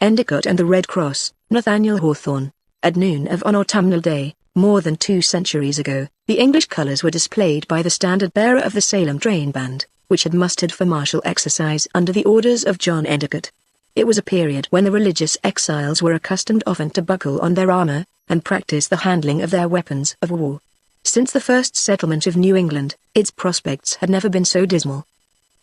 Endicott and the Red Cross, Nathaniel Hawthorne. At noon of an autumnal day, more than 2 centuries ago, the English colours were displayed by the standard-bearer of the Salem train band, which had mustered for martial exercise under the orders of John Endicott. It was a period when the religious exiles were accustomed often to buckle on their armour, and practice the handling of their weapons of war. Since the first settlement of New England, its prospects had never been so dismal.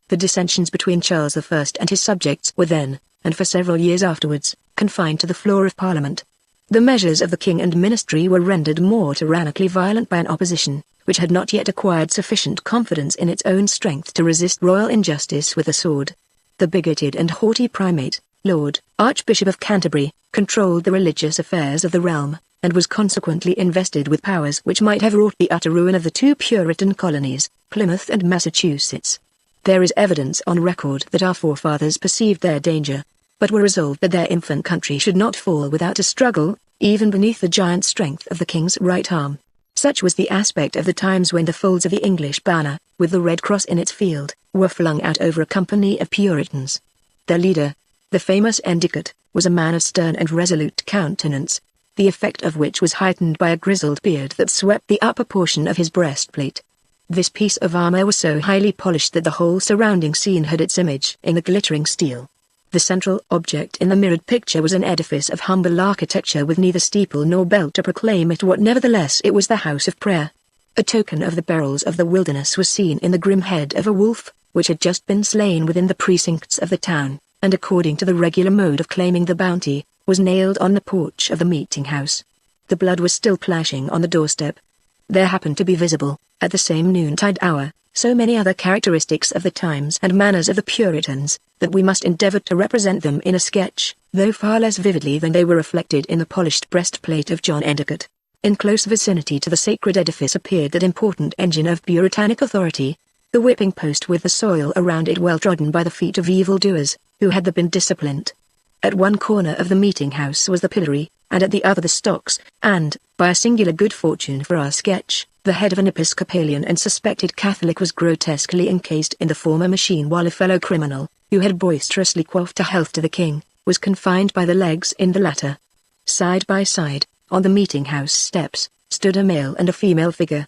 The dissensions between Charles I and his subjects were then, and for several years afterwards, confined to the floor of Parliament. The measures of the king and ministry were rendered more tyrannically violent by an opposition, which had not yet acquired sufficient confidence in its own strength to resist royal injustice with the sword. The bigoted and haughty primate, Lord Archbishop of Canterbury, controlled the religious affairs of the realm, and was consequently invested with powers which might have wrought the utter ruin of the 2 Puritan colonies, Plymouth and Massachusetts. There is evidence on record that our forefathers perceived their danger, but were resolved that their infant country should not fall without a struggle, even beneath the giant strength of the king's right arm. Such was the aspect of the times when the folds of the English banner, with the Red Cross in its field, were flung out over a company of Puritans. Their leader, the famous Endicott, was a man of stern and resolute countenance, the effect of which was heightened by a grizzled beard that swept the upper portion of his breastplate. This piece of armor was so highly polished that the whole surrounding scene had its image in the glittering steel. The central object in the mirrored picture was an edifice of humble architecture with neither steeple nor bell to proclaim it what, nevertheless it was the house of prayer. A token of the perils of the wilderness was seen in the grim head of a wolf, which had just been slain within the precincts of the town, and according to the regular mode of claiming the bounty, was nailed on the porch of the meeting-house. The blood was still plashing on the doorstep. There happened to be visible, at the same noontide hour, so many other characteristics of the times and manners of the Puritans, that we must endeavour to represent them in a sketch, though far less vividly than they were reflected in the polished breastplate of John Endicott. In close vicinity to the sacred edifice appeared that important engine of Puritanic authority, the whipping post with the soil around it well trodden by the feet of evildoers, who had been disciplined. At one corner of the meeting-house was the pillory, and at the other the stocks, and, by a singular good fortune for our sketch, the head of an Episcopalian and suspected Catholic was grotesquely encased in the former machine, while a fellow criminal, who had boisterously quaffed a health to the king, was confined by the legs in the latter. Side by side, on the meeting-house steps, stood a male and a female figure.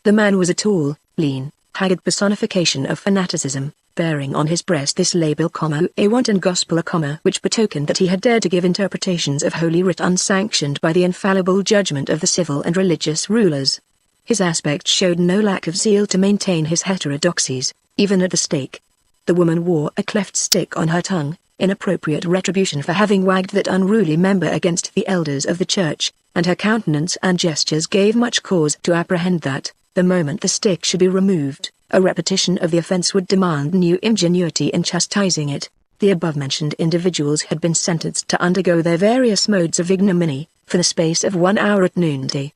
The man was a tall, lean, haggard personification of fanaticism, bearing on his breast this label, a wanton gospel, which betokened that he had dared to give interpretations of Holy Writ unsanctioned by the infallible judgment of the civil and religious rulers. His aspect showed no lack of zeal to maintain his heterodoxies, even at the stake. The woman wore a cleft stick on her tongue, in appropriate retribution for having wagged that unruly member against the elders of the church, and her countenance and gestures gave much cause to apprehend that, the moment the stick should be removed, a repetition of the offence would demand new ingenuity in chastising it. The above-mentioned individuals had been sentenced to undergo their various modes of ignominy, for the space of 1 hour at noonday.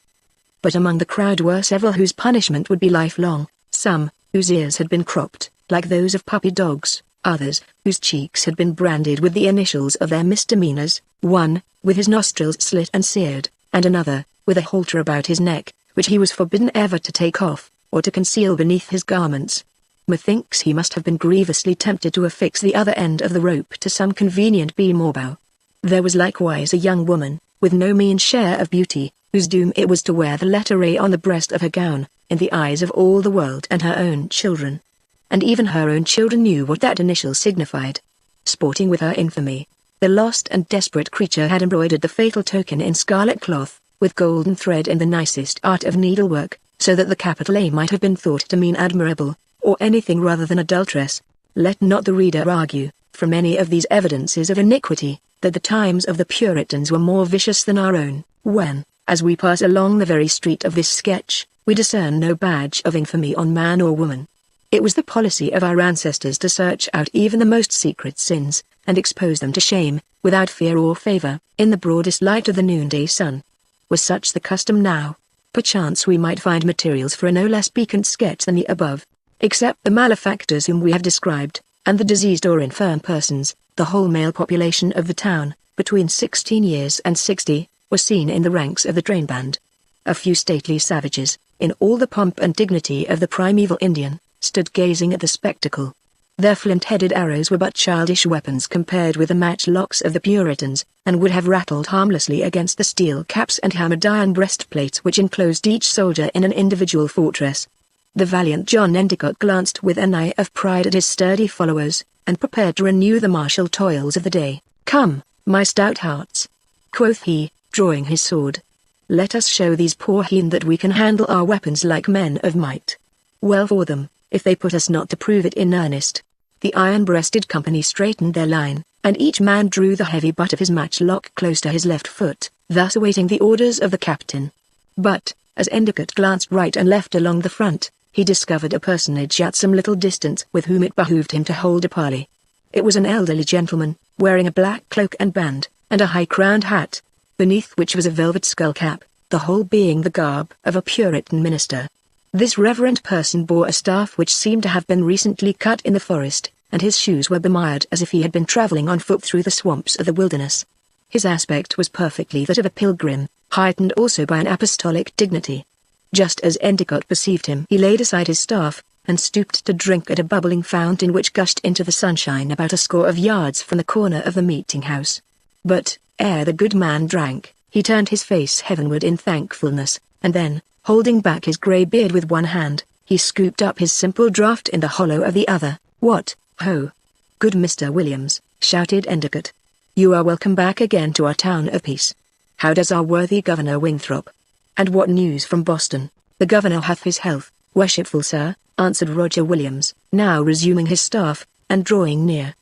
But among the crowd were several whose punishment would be lifelong, some, whose ears had been cropped, like those of puppy dogs, others, whose cheeks had been branded with the initials of their misdemeanors, one, with his nostrils slit and seared, and another, with a halter about his neck, which he was forbidden ever to take off, or to conceal beneath his garments. Methinks he must have been grievously tempted to affix the other end of the rope to some convenient beam or bough. There was likewise a young woman, with no mean share of beauty, whose doom it was to wear the letter A on the breast of her gown, in the eyes of all the world and her own children. And even her own children knew what that initial signified. Sporting with her infamy, the lost and desperate creature had embroidered the fatal token in scarlet cloth, with golden thread in the nicest art of needlework, so that the capital A might have been thought to mean admirable, or anything rather than adulteress. Let not the reader argue, from any of these evidences of iniquity, that the times of the Puritans were more vicious than our own, when, as we pass along the very street of this sketch, we discern no badge of infamy on man or woman. It was the policy of our ancestors to search out even the most secret sins, and expose them to shame, without fear or favour, in the broadest light of the noonday sun. Was such the custom now? Perchance we might find materials for a no less piquant sketch than the above. Except the malefactors whom we have described, and the diseased or infirm persons, the whole male population of the town, between 16 years and 60, was seen in the ranks of the train band. A few stately savages, in all the pomp and dignity of the primeval Indian, stood gazing at the spectacle. Their flint-headed arrows were but childish weapons compared with the matchlocks of the Puritans, and would have rattled harmlessly against the steel caps and hammered iron breastplates which enclosed each soldier in an individual fortress. The valiant John Endicott glanced with an eye of pride at his sturdy followers, and prepared to renew the martial toils of the day. "Come, my stout hearts," quoth he, drawing his sword. "Let us show these poor heathen that we can handle our weapons like men of might. Well for them, if they put us not to prove it in earnest." The iron-breasted company straightened their line, and each man drew the heavy butt of his matchlock close to his left foot, thus awaiting the orders of the captain. But, as Endicott glanced right and left along the front, he discovered a personage at some little distance with whom it behooved him to hold a parley. It was an elderly gentleman, wearing a black cloak and band, and a high-crowned hat, beneath which was a velvet skull-cap, the whole being the garb of a Puritan minister. This reverend person bore a staff which seemed to have been recently cut in the forest, and his shoes were bemired as if he had been travelling on foot through the swamps of the wilderness. His aspect was perfectly that of a pilgrim, heightened also by an apostolic dignity. Just as Endicott perceived him, he laid aside his staff, and stooped to drink at a bubbling fountain which gushed into the sunshine about a score of yards from the corner of the meeting-house. But, ere the good man drank, he turned his face heavenward in thankfulness, and then, holding back his grey beard with one hand, he scooped up his simple draught in the hollow of the other. "What, ho! Good Mr. Williams," shouted Endicott. "You are welcome back again to our town of peace. How does our worthy Governor Winthrop? And what news from Boston?" "The Governor hath his health, worshipful sir," answered Roger Williams, now resuming his staff, and drawing near.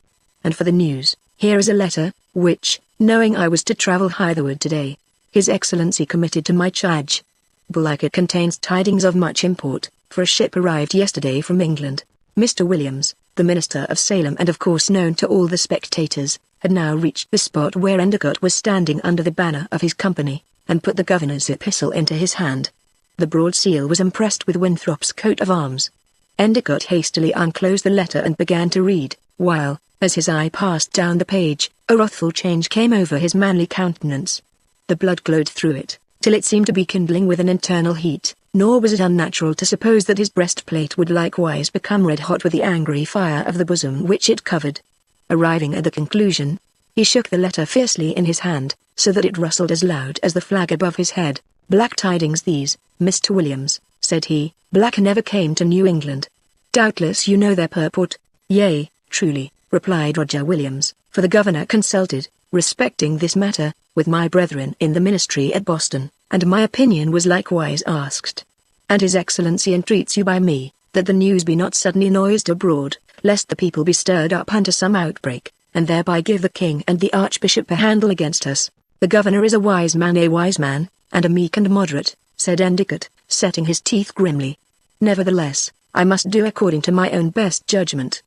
"And for the news, here is a letter, which, knowing I was to travel hitherward today, His Excellency committed to my charge. Belike it contains tidings of much import, for a ship arrived yesterday from England." Mr. Williams, the minister of Salem and of course known to all the spectators, had now reached the spot where Endicott was standing under the banner of his company, and put the governor's epistle into his hand. The broad seal was impressed with Winthrop's coat of arms. Endicott hastily unclosed the letter and began to read, while, as his eye passed down the page, a wrathful change came over his manly countenance. The blood glowed through it, till it seemed to be kindling with an internal heat, nor was it unnatural to suppose that his breastplate would likewise become red-hot with the angry fire of the bosom which it covered. Arriving at the conclusion, he shook the letter fiercely in his hand, so that it rustled as loud as the flag above his head. "Black tidings these, Mr. Williams," said he. "Black never came to New England. Doubtless you know their purport." "Yea, truly," replied Roger Williams, "for the governor consulted, respecting this matter, with my brethren in the ministry at Boston, and my opinion was likewise asked. And His Excellency entreats you by me, that the news be not suddenly noised abroad, lest the people be stirred up unto some outbreak, and thereby give the king and the archbishop a handle against us. The governor is a wise man, and a meek and moderate," said Endicott, setting his teeth grimly. "Nevertheless, I must do according to my own best judgment.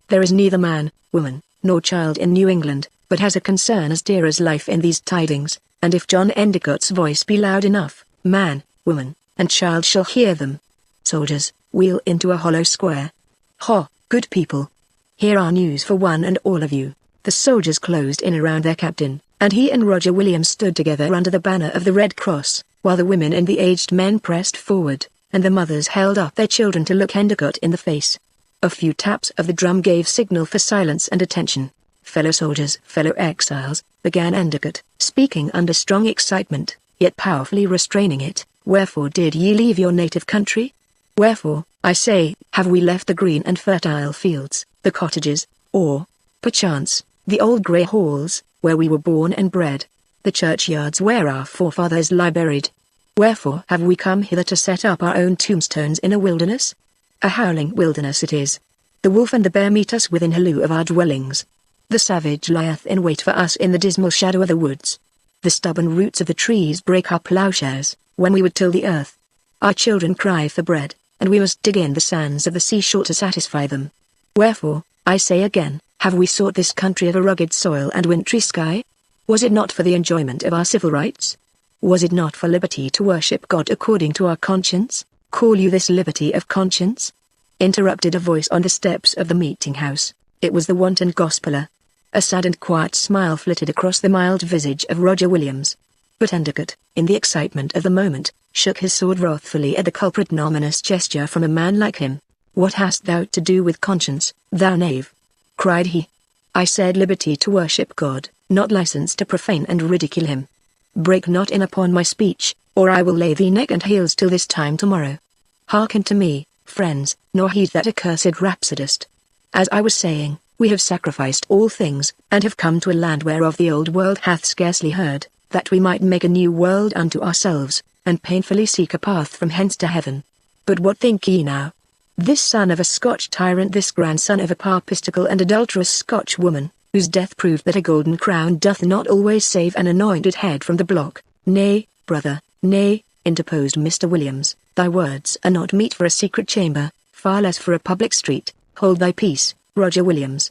There is neither man, woman, nor child in New England, but has a concern as dear as life in these tidings, and if John Endicott's voice be loud enough, man, woman, and child shall hear them. Soldiers, wheel into a hollow square. Ha, good people! Here are news for one and all of you." The soldiers closed in around their captain, and he and Roger Williams stood together under the banner of the Red Cross, while the women and the aged men pressed forward, and the mothers held up their children to look Endicott in the face. A few taps of the drum gave signal for silence and attention. "Fellow soldiers, fellow exiles," began Endicott, speaking under strong excitement, yet powerfully restraining it, "wherefore did ye leave your native country? Wherefore, I say, have we left the green and fertile fields, the cottages, or, perchance, the old grey halls, where we were born and bred, the churchyards where our forefathers lie buried? Wherefore have we come hither to set up our own tombstones in a wilderness? A howling wilderness it is. The wolf and the bear meet us within halloo of our dwellings. The savage lieth in wait for us in the dismal shadow of the woods. The stubborn roots of the trees break our ploughshares, when we would till the earth. Our children cry for bread, and we must dig in the sands of the seashore to satisfy them. Wherefore, I say again, have we sought this country of a rugged soil and wintry sky? Was it not for the enjoyment of our civil rights? Was it not for liberty to worship God according to our conscience? Call you this liberty of conscience?" interrupted a voice on the steps of the meeting-house. It was the wanton gospeller. A sad and quiet smile flitted across the mild visage of Roger Williams. But Endicott, in the excitement of the moment, shook his sword wrathfully at the culprit, an ominous gesture from a man like him. "What hast thou to do with conscience, thou knave?" cried he. "I said liberty to worship God, not license to profane and ridicule him. Break not in upon my speech, or I will lay thee neck and heels till this time tomorrow. Hearken to me, friends, nor heed that accursed rhapsodist. As I was saying, we have sacrificed all things, and have come to a land whereof the old world hath scarcely heard, that we might make a new world unto ourselves, and painfully seek a path from hence to heaven. But what think ye now? This son of a Scotch tyrant, this grandson of a papistical and adulterous Scotch woman, whose death proved that a golden crown doth not always save an anointed head from the block." "Nay, brother, nay," interposed Mr. Williams, "thy words are not meet for a secret chamber, far less for a public street. Hold thy peace, Roger Williams,"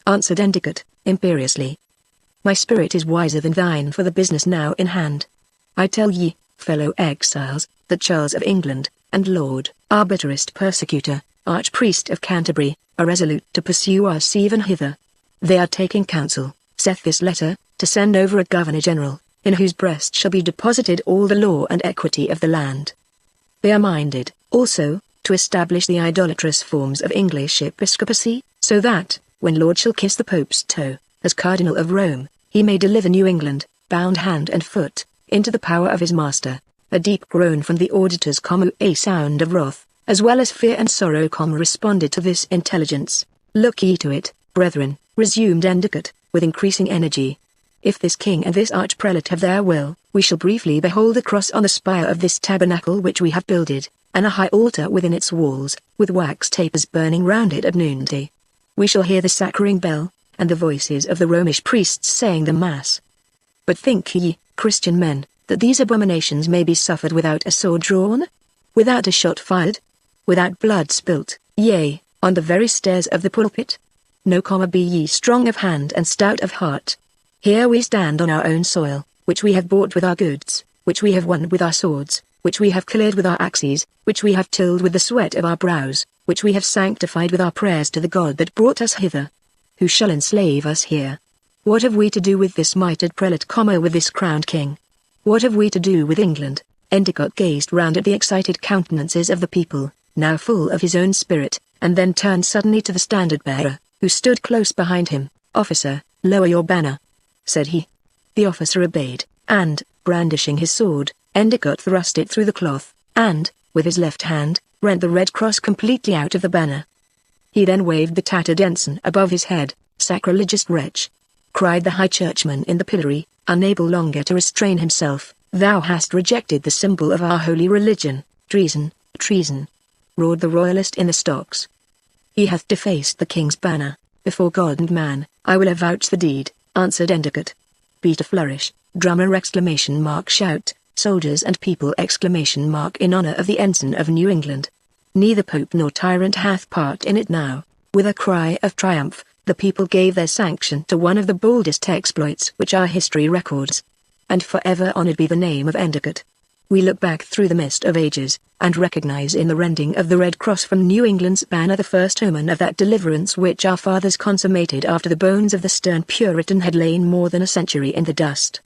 answered Endicott, imperiously. "My spirit is wiser than thine for the business now in hand. I tell ye, fellow exiles, that Charles of England, and Lord, our bitterest persecutor, Archpriest of Canterbury, are resolute to pursue us even hither. They are taking counsel, saith this letter, to send over a Governor-General, in whose breast shall be deposited all the law and equity of the land. They are minded, also, to establish the idolatrous forms of English episcopacy, so that, when Lord shall kiss the Pope's toe, as Cardinal of Rome, he may deliver New England, bound hand and foot, into the power of his master." A deep groan from the auditors, a sound of wrath, as well as fear and sorrow, responded to this intelligence. "Look ye to it, brethren," resumed Endicott, with increasing energy. "If this king and this archprelate have their will, we shall briefly behold a cross on the spire of this tabernacle which we have builded, and a high altar within its walls, with wax tapers burning round it at noonday. We shall hear the sacring bell, and the voices of the Romish priests saying the Mass. But think ye, Christian men, that these abominations may be suffered without a sword drawn? Without a shot fired? Without blood spilt, yea, on the very stairs of the pulpit? No, be ye strong of hand and stout of heart. Here we stand on our own soil, which we have bought with our goods, which we have won with our swords, which we have cleared with our axes, which we have tilled with the sweat of our brows, which we have sanctified with our prayers to the God that brought us hither. Who shall enslave us here? What have we to do with this mitred prelate, with this crowned king? What have we to do with England?" Endicott gazed round at the excited countenances of the people, now full of his own spirit, and then turned suddenly to the standard-bearer, who stood close behind him. "Officer, lower your banner," said he. The officer obeyed, and, brandishing his sword, Endicott thrust it through the cloth, and, with his left hand, rent the red cross completely out of the banner. He then waved the tattered ensign above his head. "Sacrilegious wretch!" cried the high churchman in the pillory, unable longer to restrain himself. "Thou hast rejected the symbol of our holy religion. Treason, treason!" roared the royalist in the stocks. "He hath defaced the king's banner. Before God and man, I will avouch the deed," answered Endicott. Beat a flourish, drummer exclamation mark shout, soldiers and people exclamation mark in honor of the ensign of New England. Neither pope nor tyrant hath part in it now. With a cry of triumph, the people gave their sanction to one of the boldest exploits which our history records. And forever honored be the name of Endicott. We look back through the mist of ages, and recognize in the rending of the red cross from New England's banner the first omen of that deliverance which our fathers consummated after the bones of the stern Puritan had lain more than a century in the dust.